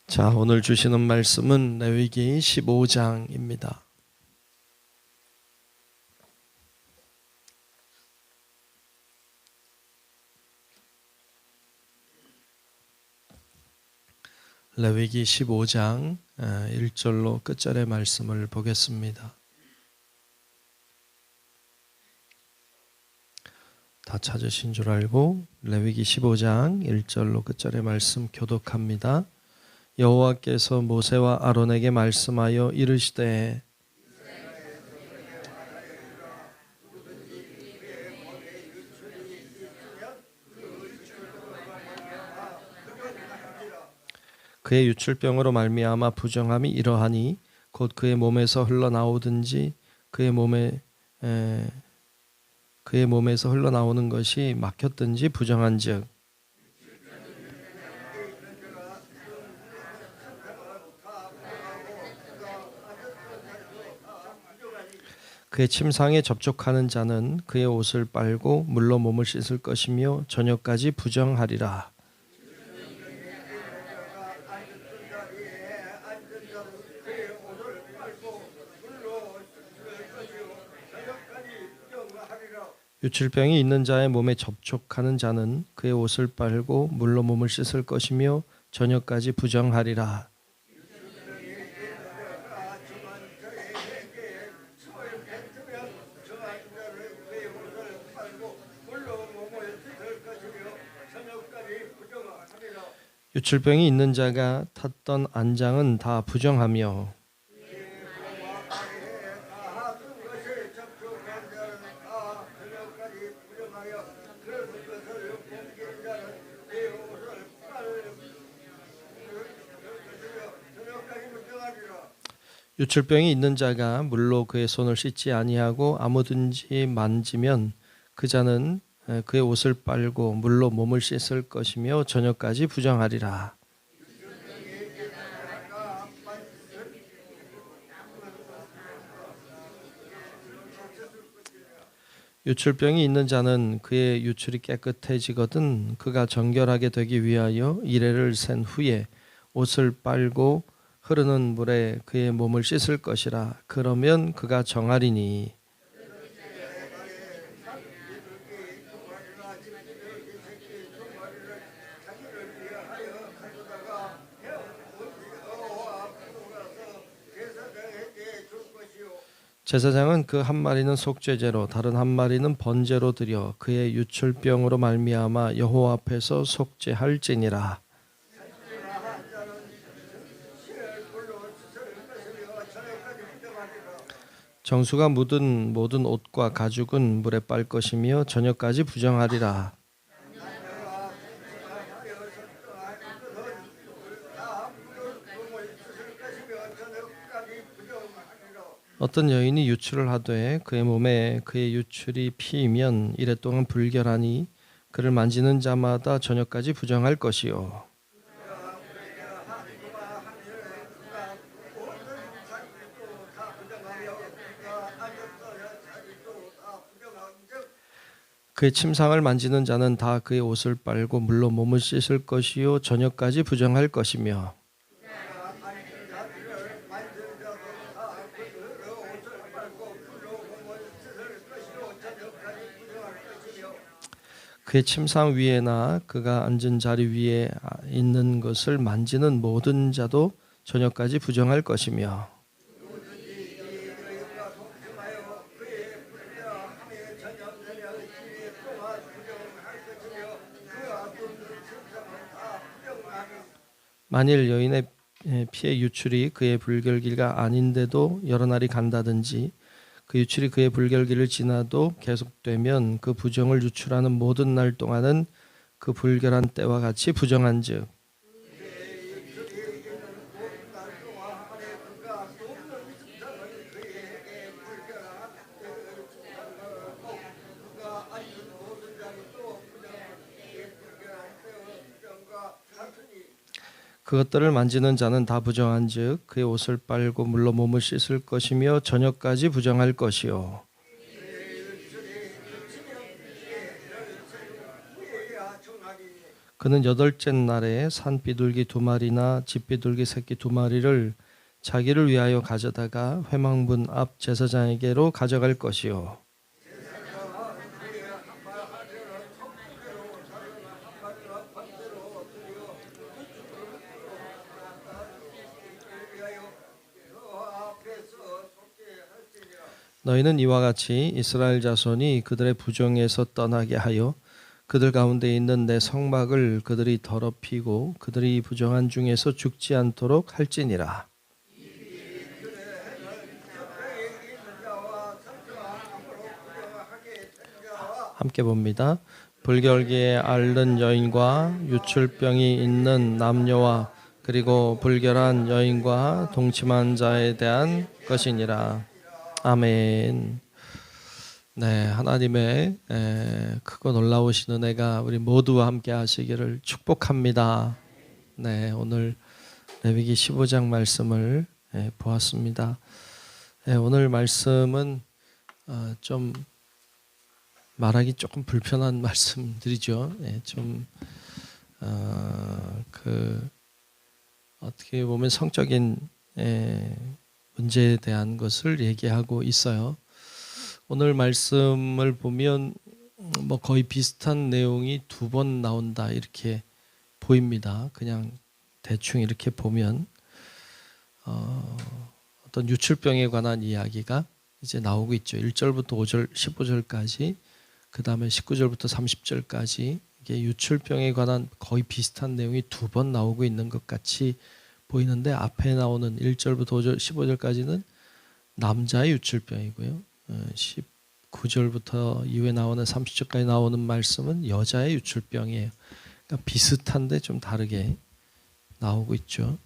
자, 오늘 주시는 말씀은 레위기 15장입니다. 레위기 15장 1절로 끝절의 말씀을 보겠습니다. 다 찾으신 줄 알고 레위기 15장 1절로 끝절의 말씀 교독합니다. 여호와께서 모세와 아론에게 말씀하여 이르시되 그의 유출병으로 말미암아 부정함이 이러하니 곧 그의 몸에서 흘러나오든지 그의 몸에서 흘러나오는 것이 막혔든지 부정한즉 그의 침상에 접촉하는 자는 그의 옷을 빨고 물로 몸을 씻을 것이며 저녁까지 부정하리라. 유출병이 있는 자의 몸에 접촉하는 자는 그의 옷을 빨고 물로 몸을 씻을 것이며 저녁까지 부정하리라. 유출병이 있는 자가 탔던 안장은 다 부정하며 유출병이 있는 자가 물로 그의 손을 씻지 아니하고 아무든지 만지면 그 자는 그의 옷을 빨고 물로 몸을 씻을 것이며 저녁까지 부정하리라. 유출병이 있는 자는 그의 유출이 깨끗해지거든 그가 정결하게 되기 위하여 이레를 센 후에 옷을 빨고 흐르는 물에 그의 몸을 씻을 것이라. 그러면 그가 정하리니 제사장은 그 한 마리는 속죄제로 다른 한 마리는 번제로 드려 그의 유출병으로 말미암아 여호와 앞에서 속죄할지니라. 정수가 묻은 모든 옷과 가죽은 물에 빨 것이며 저녁까지 부정하리라. 어떤 여인이 유출을 하되 그의 몸에 그의 유출이 피이면 이레 동안 불결하니 그를 만지는 자마다 저녁까지 부정할 것이요. 그의 침상을 만지는 자는 다 그의 옷을 빨고 물로 몸을 씻을 것이요 저녁까지 부정할 것이며 그의 침상 위에나 그가 앉은 자리 위에 있는 것을 만지는 모든 자도 저녁까지 부정할 것이며 만일 여인의 피의 유출이 그의 불결기가 아닌데도 여러 날이 간다든지 그 유출이 그의 불결기를 지나도 계속되면 그 부정을 유출하는 모든 날 동안은 그 불결한 때와 같이 부정한즉 그것들을 만지는 자는 다 부정한즉 그의 옷을 빨고 물로 몸을 씻을 것이며 저녁까지 부정할 것이요. 그는 여덟째 날에 산비둘기 2마리나 집비둘기 새끼 2마리를 자기를 위하여 가져다가 회막문 앞 제사장에게로 가져갈 것이요. 너희는 이와 같이 이스라엘 자손이 그들의 부정에서 떠나게 하여 그들 가운데 있는 내 성막을 그들이 더럽히고 그들이 부정한 중에서 죽지 않도록 할지니라. 함께 봅니다. 불결기에 앓는 여인과 유출병이 있는 남녀와 그리고 불결한 여인과 동침한 자에 대한 것이니라. 아멘. 네, 하나님의 크고 놀라우신 은혜가 우리 모두와 함께 하시기를 축복합니다. 네, 오늘 레위기 15장 말씀을 보았습니다. 오늘 말씀은 좀 말하기 조금 불편한 말씀들이죠. 좀 어떻게 보면 성적인 문제에 대한 것을 얘기하고 있어요. 오늘 말씀을 보면 뭐 거의 비슷한 내용이 2번 나온다 이렇게 보입니다. 그냥 대충 이렇게 보면 어떤 유출병에 관한 이야기가 이제 나오고 있죠. 1절부터 5절, 15절까지, 그 다음에 19절부터 30절까지 이게 유출병에 관한 거의 비슷한 내용이 2번 나오고 있는 것 같이 보이는데, 앞에 나오는 1절부터 5절, 15절까지는 남자의 유출병이고요. 19절부터 이후에 나오는 30절까지 나오는 말씀은 여자의 유출병이에요. 그러니까 비슷한데 좀 다르게 나오고 있죠.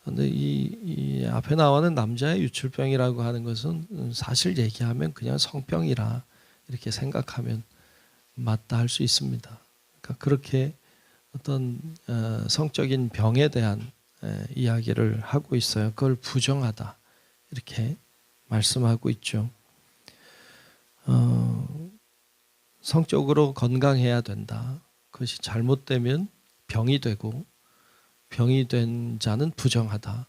그런데 이 앞에 나오는 남자의 유출병이라고 하는 것은 사실 얘기하면 그냥 성병이라 이렇게 생각하면 맞다 할 수 있습니다. 그러니까 그렇게 어떤 성적인 병에 대한 이야기를 하고 있어요. 그걸 부정하다 이렇게 말씀하고 있죠. 성적으로 건강해야 된다. 그것이 잘못되면 병이 되고, 병이 된 자는 부정하다.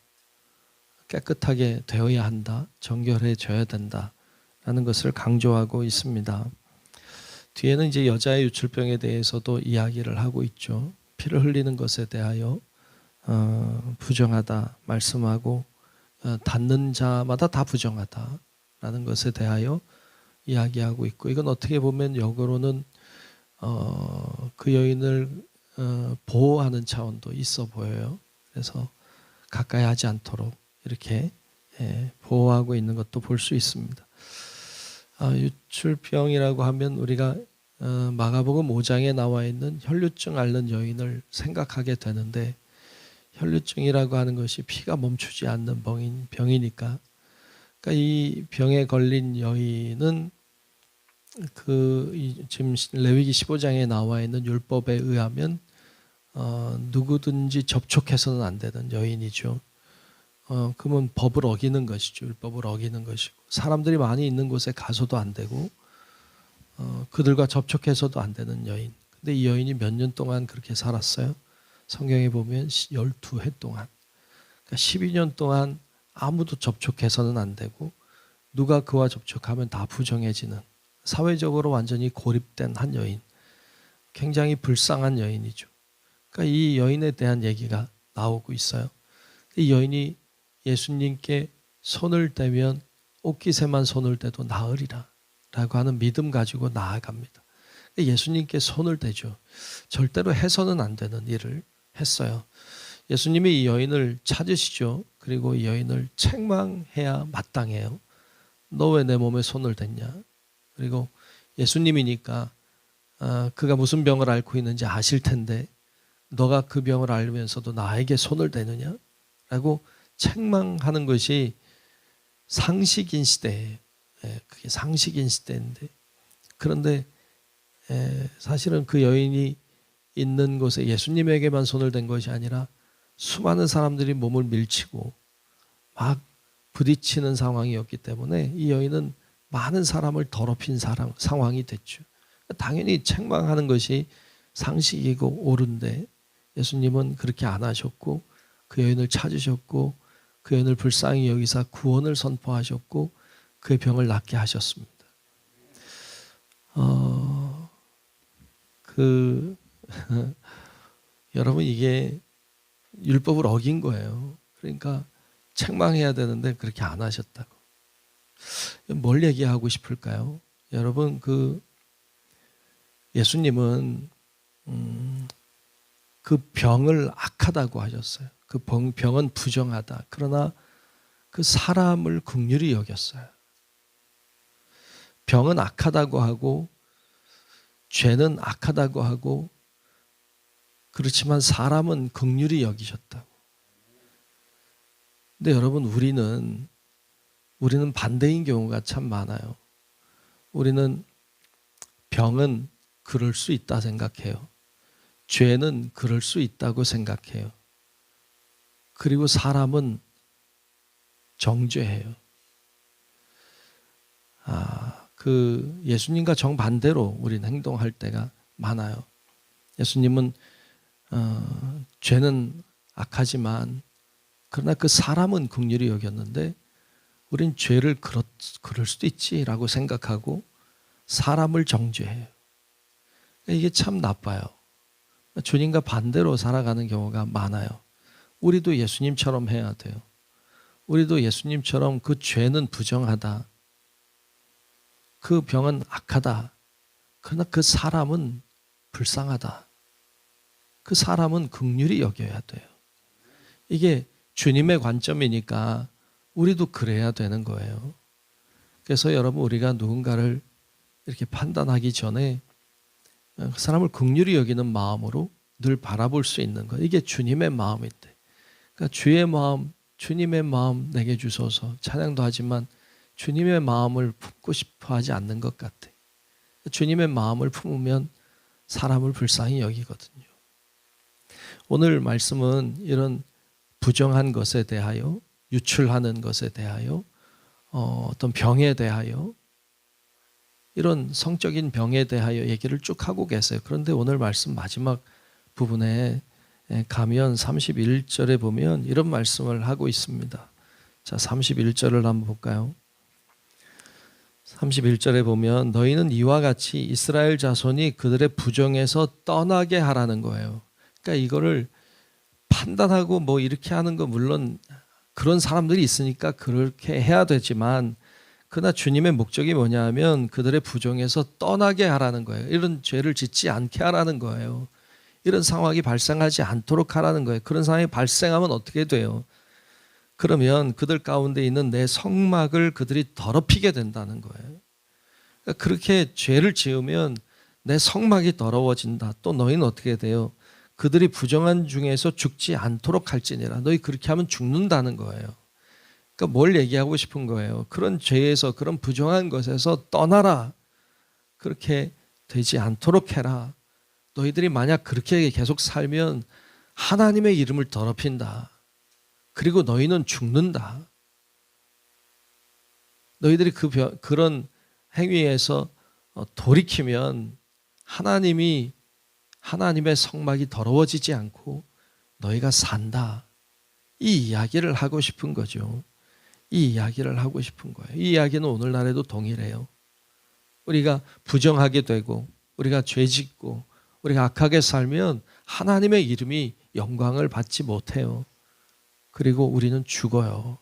깨끗하게 되어야 한다. 정결해져야 된다라는 것을 강조하고 있습니다. 뒤에는 이제 여자의 유출병에 대해서도 이야기를 하고 있죠. 피를 흘리는 것에 대하여 부정하다 말씀하고, 닿는 자마다 다 부정하다라는 것에 대하여 이야기하고 있고, 이건 어떻게 보면 역으로는 그 여인을 보호하는 차원도 있어 보여요. 그래서 가까이 하지 않도록 이렇게 보호하고 있는 것도 볼 수 있습니다. 유출병이라고 하면 우리가 마가복음 5장에 나와 있는 혈류증 앓는 여인을 생각하게 되는데, 혈류증이라고 하는 것이 피가 멈추지 않는 병이니까, 그러니까 이 병에 걸린 여인은 지금 레위기 15장에 나와 있는 율법에 의하면 누구든지 접촉해서는 안 되는 여인이죠. 그러면 법을 어기는 것이죠. 율법을 어기는 것이고, 사람들이 많이 있는 곳에 가서도 안 되고, 그들과 접촉해서도 안 되는 여인. 근데 이 여인이 몇 년 동안 그렇게 살았어요? 성경에 보면 12해 동안, 그러니까 12년 동안 아무도 접촉해서는 안 되고, 누가 그와 접촉하면 다 부정해지는, 사회적으로 완전히 고립된 한 여인, 굉장히 불쌍한 여인이죠. 그러니까 이 여인에 대한 얘기가 나오고 있어요. 이 여인이 예수님께 손을 대면 옷깃에만 손을 대도 나으리라 라고 하는 믿음 가지고 나아갑니다. 예수님께 손을 대죠. 절대로 해서는 안 되는 일을 했어요. 예수님이 이 여인을 찾으시죠. 그리고 이 여인을 책망해야 마땅해요. 너 왜 내 몸에 손을 댔냐? 그리고 예수님이니까 그가 무슨 병을 앓고 있는지 아실 텐데 너가 그 병을 앓으면서도 나에게 손을 대느냐? 라고 책망하는 것이 상식인 시대예요. 그게 상식인 시대인데, 그런데 사실은 그 여인이 있는 곳에 예수님에게만 손을 댄 것이 아니라 수많은 사람들이 몸을 밀치고 막 부딪히는 상황이었기 때문에 이 여인은 많은 사람을 더럽힌 상황이 됐죠. 당연히 책망하는 것이 상식이고 옳은데, 예수님은 그렇게 안 하셨고 그 여인을 찾으셨고 그 여인을 불쌍히 여기사 구원을 선포하셨고 그의 병을 낫게 하셨습니다. 여러분 이게 율법을 어긴 거예요. 그러니까 책망해야 되는데 그렇게 안 하셨다고. 뭘 얘기하고 싶을까요? 여러분 예수님은 그 병을 악하다고 하셨어요. 그 병은 부정하다. 그러나 그 사람을 긍휼히 여겼어요. 병은 악하다고 하고 죄는 악하다고 하고 그렇지만 사람은 긍휼히 여기셨다고. 근데 여러분 우리는 반대인 경우가 참 많아요. 우리는 병은 그럴 수 있다 생각해요. 죄는 그럴 수 있다고 생각해요. 그리고 사람은 정죄해요. 예수님과 정반대로 우리는 행동할 때가 많아요. 예수님은 죄는 악하지만 그러나 그 사람은 긍휼히 여겼는데 우린 죄를 그럴 수도 있지라고 생각하고 사람을 정죄해요. 이게 참 나빠요. 주님과 반대로 살아가는 경우가 많아요. 우리도 예수님처럼 해야 돼요. 우리도 예수님처럼 그 죄는 부정하다. 그 병은 악하다. 그러나 그 사람은 불쌍하다. 그 사람은 긍휼히 여겨야 돼요. 이게 주님의 관점이니까 우리도 그래야 되는 거예요. 그래서 여러분 우리가 누군가를 이렇게 판단하기 전에 그 사람을 긍휼히 여기는 마음으로 늘 바라볼 수 있는 것. 이게 주님의 마음인데. 그러니까 주의 마음, 주님의 마음 내게 주소서. 찬양도 하지만 주님의 마음을 품고 싶어 하지 않는 것 같아. 주님의 마음을 품으면 사람을 불쌍히 여기거든요. 오늘 말씀은 이런 부정한 것에 대하여, 유출하는 것에 대하여, 어떤 병에 대하여, 이런 성적인 병에 대하여 얘기를 쭉 하고 계세요. 그런데 오늘 말씀 마지막 부분에 가면 31절에 보면 이런 말씀을 하고 있습니다. 자, 31절을 한번 볼까요? 31절에 보면 너희는 이와 같이 이스라엘 자손이 그들의 부정에서 떠나게 하라는 거예요. 그러니까 이거를 판단하고 뭐 이렇게 하는 거 물론 그런 사람들이 있으니까 그렇게 해야 되지만 그러나 주님의 목적이 뭐냐면 그들의 부정에서 떠나게 하라는 거예요. 이런 죄를 짓지 않게 하라는 거예요. 이런 상황이 발생하지 않도록 하라는 거예요. 그런 상황이 발생하면 어떻게 돼요? 그러면 그들 가운데 있는 내 성막을 그들이 더럽히게 된다는 거예요. 그러니까 그렇게 죄를 지으면 내 성막이 더러워진다. 또 너희는 어떻게 돼요? 그들이 부정한 중에서 죽지 않도록 할지니라. 너희 그렇게 하면 죽는다는 거예요. 그러니까 뭘 얘기하고 싶은 거예요? 그런 죄에서, 그런 부정한 것에서 떠나라. 그렇게 되지 않도록 해라. 너희들이 만약 그렇게 계속 살면 하나님의 이름을 더럽힌다. 그리고 너희는 죽는다. 너희들이 그런 행위에서 돌이키면 하나님의 성막이 더러워지지 않고 너희가 산다. 이 이야기를 하고 싶은 거죠. 이 이야기를 하고 싶은 거예요. 이 이야기는 오늘날에도 동일해요. 우리가 부정하게 되고 우리가 죄짓고 우리가 악하게 살면 하나님의 이름이 영광을 받지 못해요. 그리고 우리는 죽어요.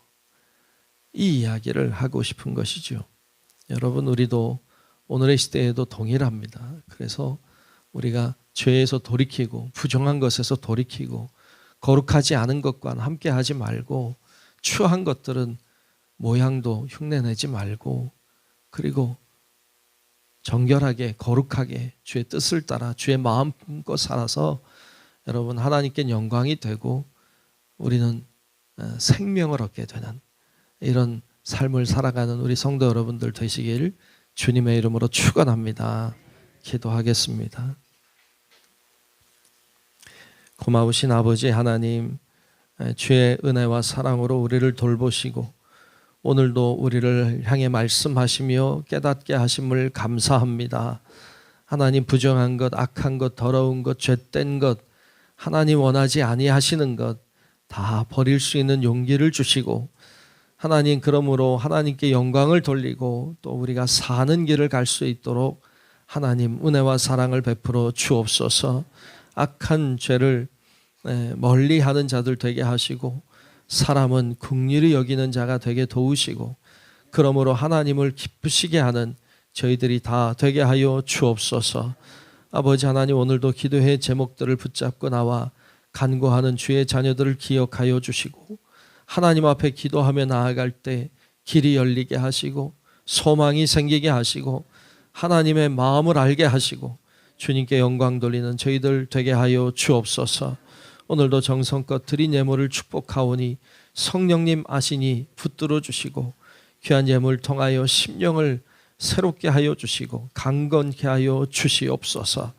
이 이야기를 하고 싶은 것이죠. 여러분 우리도 오늘의 시대에도 동일합니다. 그래서 우리가 죄에서 돌이키고 부정한 것에서 돌이키고 거룩하지 않은 것과 함께 하지 말고 추한 것들은 모양도 흉내내지 말고 그리고 정결하게 거룩하게 주의 뜻을 따라 주의 마음 품고 살아서 여러분 하나님께 영광이 되고 우리는 생명을 얻게 되는 이런 삶을 살아가는 우리 성도 여러분들 되시길 주님의 이름으로 축원합니다. 기도하겠습니다. 고마우신 아버지 하나님, 주의 은혜와 사랑으로 우리를 돌보시고 오늘도 우리를 향해 말씀하시며 깨닫게 하심을 감사합니다. 하나님 부정한 것, 악한 것, 더러운 것, 죄된 것 하나님 원하지 아니하시는 것 다 버릴 수 있는 용기를 주시고, 하나님 그러므로 하나님께 영광을 돌리고 또 우리가 사는 길을 갈 수 있도록 하나님 은혜와 사랑을 베풀어 주옵소서. 악한 죄를 멀리하는 자들 되게 하시고 사람은 긍휼히 여기는 자가 되게 도우시고, 그러므로 하나님을 기쁘시게 하는 저희들이 다 되게 하여 주옵소서. 아버지 하나님, 오늘도 기도회 제목들을 붙잡고 나와 간구하는 주의 자녀들을 기억하여 주시고, 하나님 앞에 기도하며 나아갈 때 길이 열리게 하시고 소망이 생기게 하시고 하나님의 마음을 알게 하시고 주님께 영광 돌리는 저희들 되게 하여 주옵소서. 오늘도 정성껏 드린 예물을 축복하오니 성령님 아시니 붙들어 주시고 귀한 예물 통하여 심령을 새롭게 하여 주시고 강건케 하여 주시옵소서.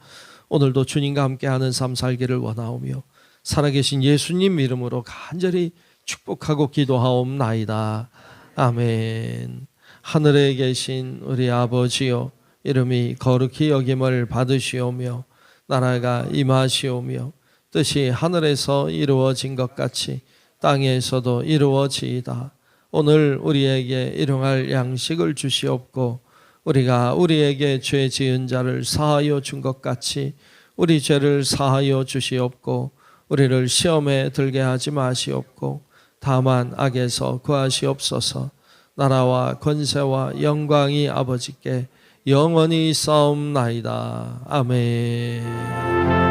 오늘도 주님과 함께하는 삶 살기를 원하오며 살아계신 예수님 이름으로 간절히 축복하고 기도하옵나이다. 아멘. 하늘에 계신 우리 아버지여, 이름이 거룩히 여김을 받으시오며 나라가 임하시오며 뜻이 하늘에서 이루어진 것 같이 땅에서도 이루어지이다. 오늘 우리에게 일용할 양식을 주시옵고 우리가 우리에게 죄 지은 자를 사하여 준 것 같이 우리 죄를 사하여 주시옵고 우리를 시험에 들게 하지 마시옵고 다만 악에서 구하시옵소서. 나라와 권세와 영광이 아버지께 영원히 싸움나이다. 아멘.